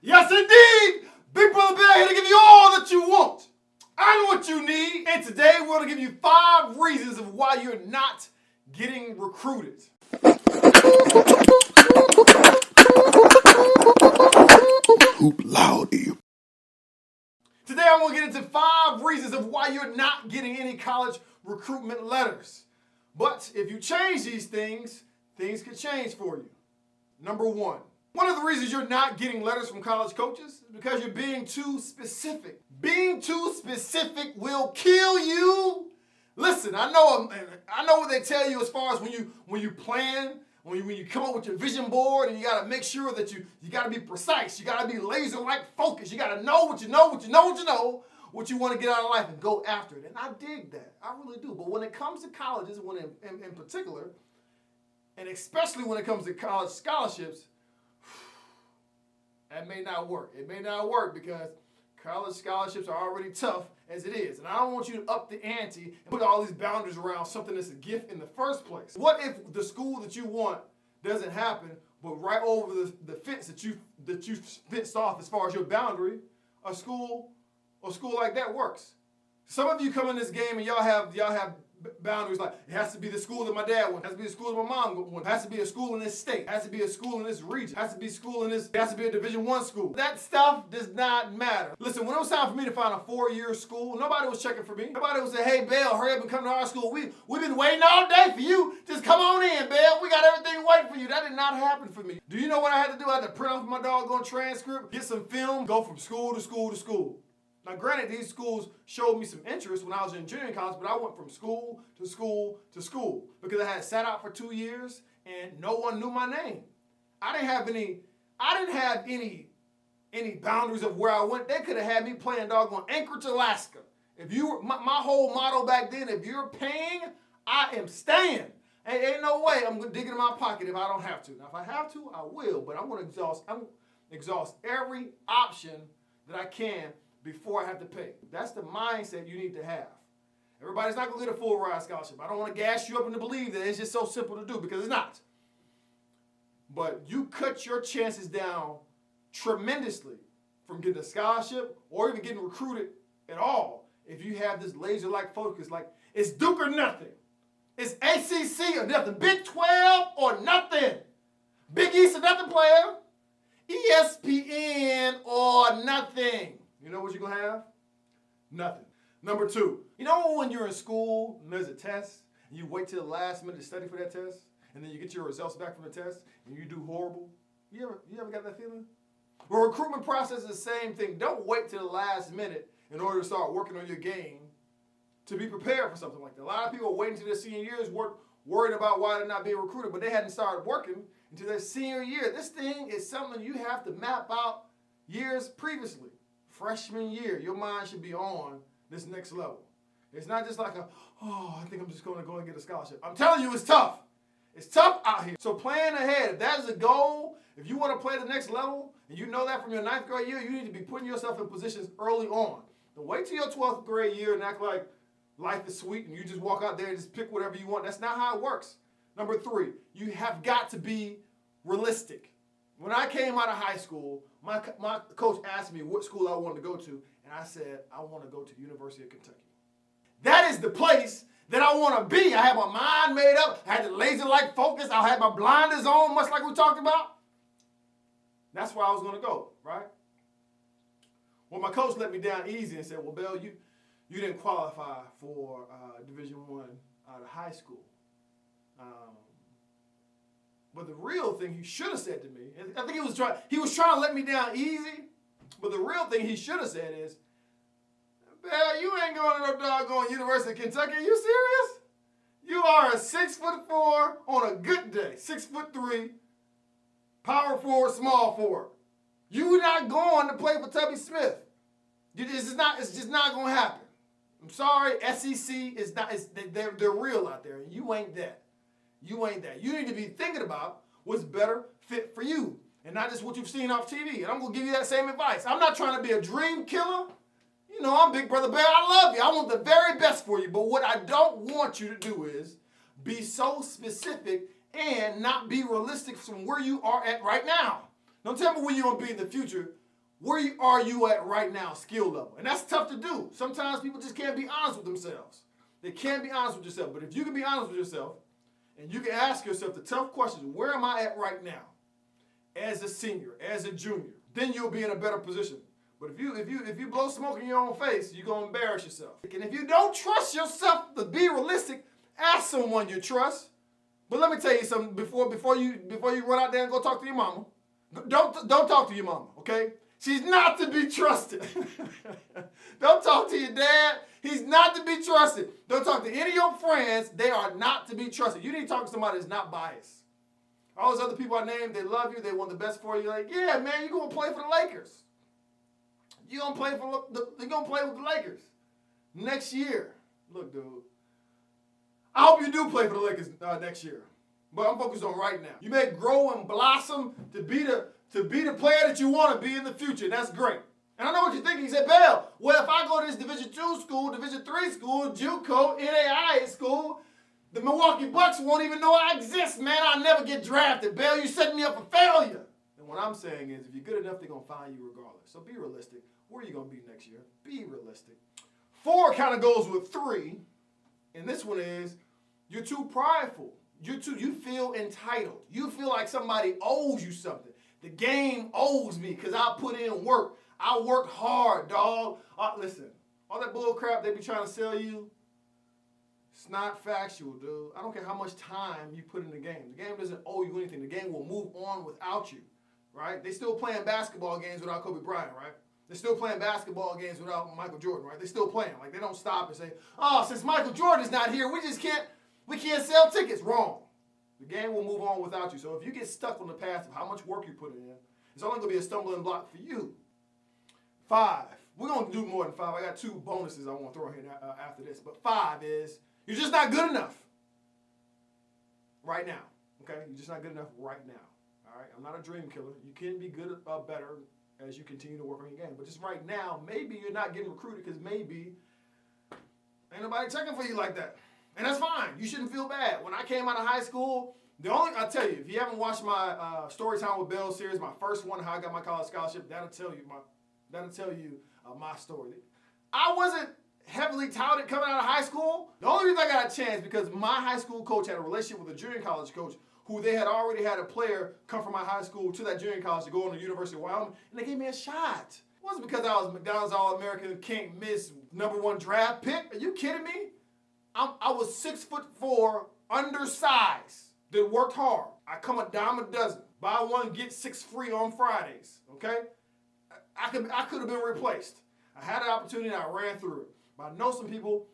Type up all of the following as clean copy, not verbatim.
Yes, indeed! Big Brother Bear here to give you all that you want and what you need. And today we're going to give you 5 reasons of why you're not getting recruited. Hoop loudy. Today I'm going to get into 5 reasons of why you're not getting any college recruitment letters. But if you change these things, things could change for you. Number 1. One of the reasons you're not getting letters from college coaches is because you're being too specific. Being too specific will kill you. Listen, I know what they tell you as far as when you plan, when you come up with your vision board, and you got to make sure that you got to be precise. You got to be laser-like focused. You got to know what you know, what you want to get out of life and go after it. And I dig that. I really do. But when it comes to colleges, in particular, and especially when it comes to college scholarships, that may not work. It may not work because college scholarships are already tough as it is. And I don't want you to up the ante and put all these boundaries around something that's a gift in the first place. What if the school that you want doesn't happen, but right over the fence that you fenced off as far as your boundary, a school like that works? Some of you come in this game and y'all have boundaries like, it has to be the school that my dad went, it has to be the school that my mom went, it has to be a school in this state, it has to be a school in this region, it has to be a school in this, it has to be a Division I school. That stuff does not matter. Listen, when it was time for me to find a 4-year school, nobody was checking for me. Nobody was saying, hey, Bell, hurry up and come to our school. We've been waiting all day for you. Just come on in, Bell. We got everything waiting for you. That did not happen for me. Do you know what I had to do? I had to print off my doggone transcript, get some film, go from school to school to school. Now, granted, these schools showed me some interest when I was in junior college, but I went from school to school to school because I had sat out for 2 years and no one knew my name. I didn't have any boundaries of where I went. They could have had me playing doggone Anchorage, Alaska. If you were, my whole motto back then, if you're paying, I am staying. Ain't no way I'm gonna dig in my pocket if I don't have to. Now, if I have to, I will, but I'm gonna exhaust every option that I can before I have to pay. That's the mindset you need to have. Everybody's not going to get a full ride scholarship. I don't want to gas you up into believe that it's just so simple to do, because it's not. But you cut your chances down tremendously from getting a scholarship or even getting recruited at all if you have this laser-like focus, like it's Duke or nothing. It's ACC or nothing. Big 12 or nothing. Big East or nothing, player. ESPN or nothing. You know what you're going to have? Nothing. Number 2, you know when you're in school and there's a test and you wait till the last minute to study for that test and then you get your results back from the test and you do horrible? You ever got that feeling? Well, recruitment process is the same thing. Don't wait till the last minute in order to start working on your game to be prepared for something like that. A lot of people are waiting until their senior years, worried about why they're not being recruited, but they hadn't started working until their senior year. This thing is something you have to map out years previously. Freshman year, your mind should be on this next level. It's not just like I think I'm just going to go and get a scholarship. I'm telling you, it's tough. It's tough out here. So plan ahead. If that is a goal, if you want to play the next level, and you know that from your 9th grade year, you need to be putting yourself in positions early on. Don't wait till your 12th grade year and act like life is sweet and you just walk out there and just pick whatever you want. That's not how it works. Number 3, you have got to be realistic. When I came out of high school, my coach asked me what school I wanted to go to, and I said, I want to go to the University of Kentucky. That is the place that I want to be. I had my mind made up. I had the laser-like focus. I had my blinders on, much like we talked about. That's where I was going to go, right? Well, my coach let me down easy and said, well, Bell, you didn't qualify for Division I out of high school. But the real thing he should have said to me, I think he was trying to let me down easy, but the real thing he should have said is, Bell, you ain't going to no doggone University of Kentucky. Are you serious? You are a 6'4" on a good day, 6'3", power forward, small forward. You're not going to play for Tubby Smith. It's just not going to happen. I'm sorry, SEC is not. They're real out there, and you ain't that. You ain't that. You need to be thinking about what's better fit for you and not just what you've seen off TV. And I'm going to give you that same advice. I'm not trying to be a dream killer. You know, I'm Big Brother Bear. I love you. I want the very best for you. But what I don't want you to do is be so specific and not be realistic from where you are at right now. Don't tell me where you're going to be in the future, Where are you at right now, skill level? And that's tough to do. Sometimes people just can't be honest with themselves. They can't be honest with yourself. But if you can be honest with yourself and you can ask yourself the tough questions, where am I at right now as a senior, as a junior, then you'll be in a better position. But if you blow smoke in your own face, you're going to embarrass yourself. And if you don't trust yourself to be realistic, ask someone you trust. But let me tell you something before you run out there and go talk to your mama. Don't talk to your mama, okay? She's not to be trusted. Don't talk to your dad. He's not to be trusted. Don't talk to any of your friends. They are not to be trusted. You need to talk to somebody that's not biased. All those other people I named, they love you. They want the best for you. Like, yeah, man, you're going to play for the Lakers. You're going to play with the Lakers next year. Look, dude, I hope you do play for the Lakers next year. But I'm focused on right now. You may grow and blossom to be the player that you want to be in the future. That's great. And I know what you're thinking. You said, Bell, well, if I go to this Division II school, Division III school, JUCO, NAIA school, the Milwaukee Bucks won't even know I exist, man. I'll never get drafted. Bell, you're setting me up for failure. And what I'm saying is, if you're good enough, they're going to find you regardless. So be realistic. Where are you going to be next year? Be realistic. 4 kind of goes with 3. And this one is, you're too prideful. You feel entitled. You feel like somebody owes you something. The game owes me because I put in work. I worked hard, dog. Listen, all that bull crap they be trying to sell you, it's not factual, dude. I don't care how much time you put in the game. The game doesn't owe you anything. The game will move on without you, right? They still playing basketball games without Kobe Bryant, right? They're still playing basketball games without Michael Jordan, right? They're still playing. Like, they don't stop and say, oh, since Michael Jordan's not here, we can't sell tickets. Wrong. The game will move on without you. So if you get stuck on the path of how much work you put in, it's only going to be a stumbling block for you. 5. We're going to do more than 5. I got 2 bonuses I want to throw in after this. But 5 is, you're just not good enough right now. Okay? You're just not good enough right now. All right? I'm not a dream killer. You can be good, better as you continue to work on your game. But just right now, maybe you're not getting recruited because maybe ain't nobody checking for you like that. And that's fine. You shouldn't feel bad. When I came out of high school, I'll tell you, if you haven't watched my Storytime with Bell series, my first one, how I got my college scholarship, that'll tell you my story. I wasn't heavily touted coming out of high school. The only reason I got a chance because my high school coach had a relationship with a junior college coach who they had already had a player come from my high school to that junior college to go on to the University of Wyoming, and they gave me a shot. It wasn't because I was McDonald's All-American, can't miss, #1 draft pick. Are you kidding me? I was 6'4", undersized, that worked hard. I come a dime a dozen. Buy one, get 6 free on Fridays, okay? I could have been replaced. I had an opportunity and I ran through it. But I know some people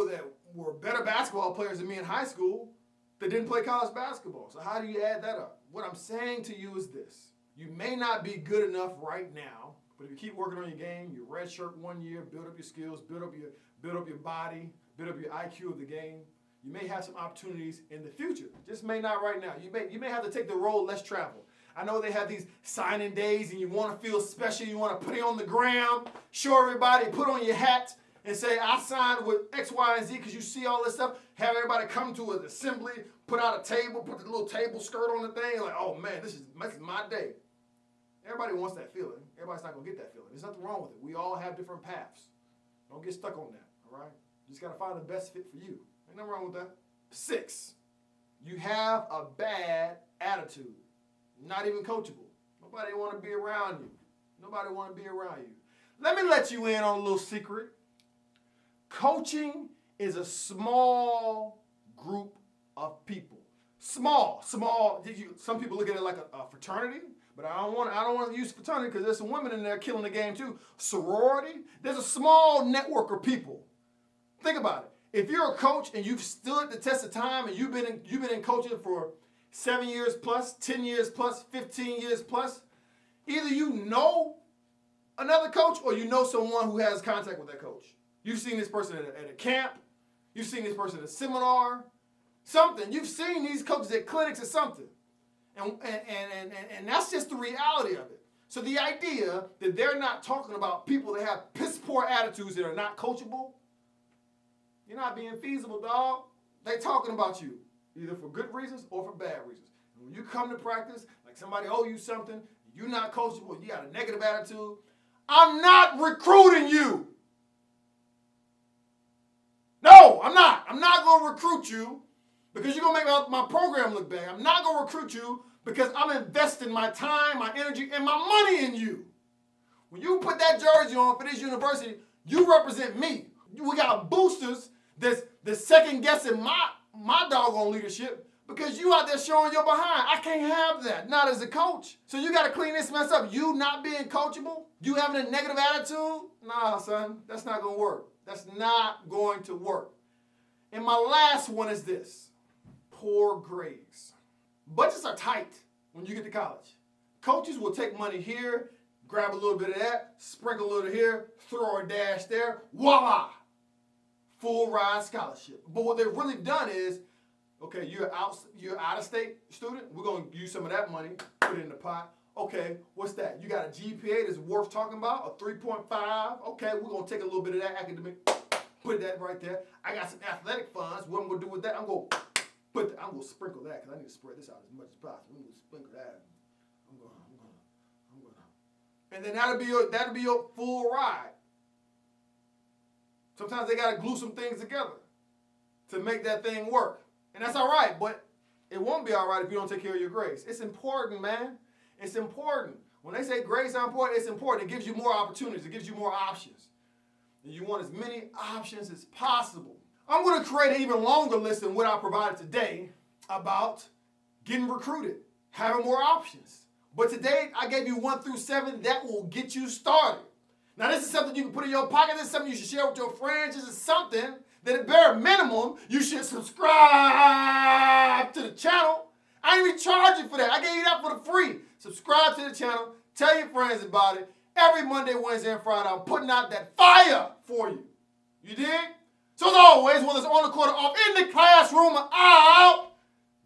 that were better basketball players than me in high school that didn't play college basketball. So how do you add that up? What I'm saying to you is this. You may not be good enough right now, but if you keep working on your game, you redshirt 1 year, build up your skills, build up your body, build up your IQ of the game, you may have some opportunities in the future. Just may not right now. You may have to take the road less traveled. I know they have these signing days and you want to feel special. You want to put it on the gram, show everybody, put on your hat and say, I signed with X, Y, and Z because you see all this stuff. Have everybody come to an assembly, put out a table, put the little table skirt on the thing. Like, oh, man, this is my day. Everybody wants that feeling. Everybody's not going to get that feeling. There's nothing wrong with it. We all have different paths. Don't get stuck on that, all right? You just got to find the best fit for you. Ain't nothing wrong with that. 6, you have a bad attitude. Not even coachable. Nobody want to be around you. Nobody want to be around you. Let me let you in on a little secret. Coaching is a small group of people. Small. Some people look at it like a fraternity, but I don't want to use fraternity because there's some women in there killing the game too. Sorority. There's a small network of people. Think about it. If you're a coach and you've stood the test of time and you've been in coaching for 7 years plus, 10 years plus, 15 years plus, either you know another coach or you know someone who has contact with that coach. You've seen this person at a camp. You've seen this person at a seminar. Something. You've seen these coaches at clinics or something. And that's just the reality of it. So the idea that they're not talking about people that have piss poor attitudes that are not coachable, you're not being feasible, dog. They're talking about you, either for good reasons or for bad reasons. And when you come to practice, like somebody owe you something, you're not coachable, you got a negative attitude, I'm not recruiting you. No, I'm not. I'm not going to recruit you because you're going to make my program look bad. I'm not going to recruit you because I'm investing my time, my energy, and my money in you. When you put that jersey on for this university, you represent me. We got boosters that's second guessing my doggone leadership because you out there showing your behind. I can't have that, not as a coach. So you got to clean this mess up. You not being coachable, you having a negative attitude, nah, son, that's not going to work. That's not going to work. And my last one is this: poor grades. Budgets are tight when you get to college. Coaches will take money here, grab a little bit of that, sprinkle a little here, throw a dash there, voila, full ride scholarship. But what they've really done is, okay, you're out of state student, we're going to use some of that money, put it in the pot. Okay, what's that? You got a GPA that's worth talking about, a 3.5. Okay, we're going to take a little bit of that academic, put that right there. I got some athletic funds. What I'm going to do with that, I'm going to sprinkle that because I need to spread this out as much as possible. I'm going to sprinkle that. I'm going to. And then that'll be your full ride. Sometimes they got to glue some things together to make that thing work. And that's all right, but it won't be all right if you don't take care of your grades. It's important, man. It's important. When they say grades are important, it's important. It gives you more opportunities. It gives you more options. And you want as many options as possible. I'm going to create an even longer list than what I provided today about getting recruited, having more options. But today, I gave you 1 through 7 that will get you started. Now, this is something you can put in your pocket. This is something you should share with your friends. This is something that at bare minimum, you should subscribe to the channel. I ain't even charging for that. I gave you that for the free. Subscribe to the channel. Tell your friends about it. Every Monday, Wednesday, and Friday, I'm putting out that fire for you. You dig? So as always, whether it's on the court or off, in the classroom or out,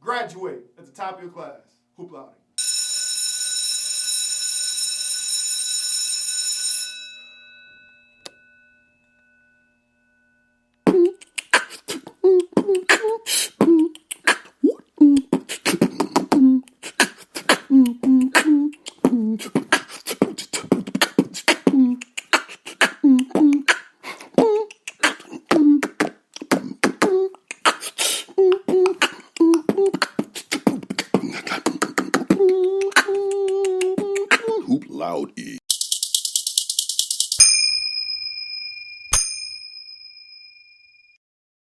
graduate at the top of your class. Hoop Loud.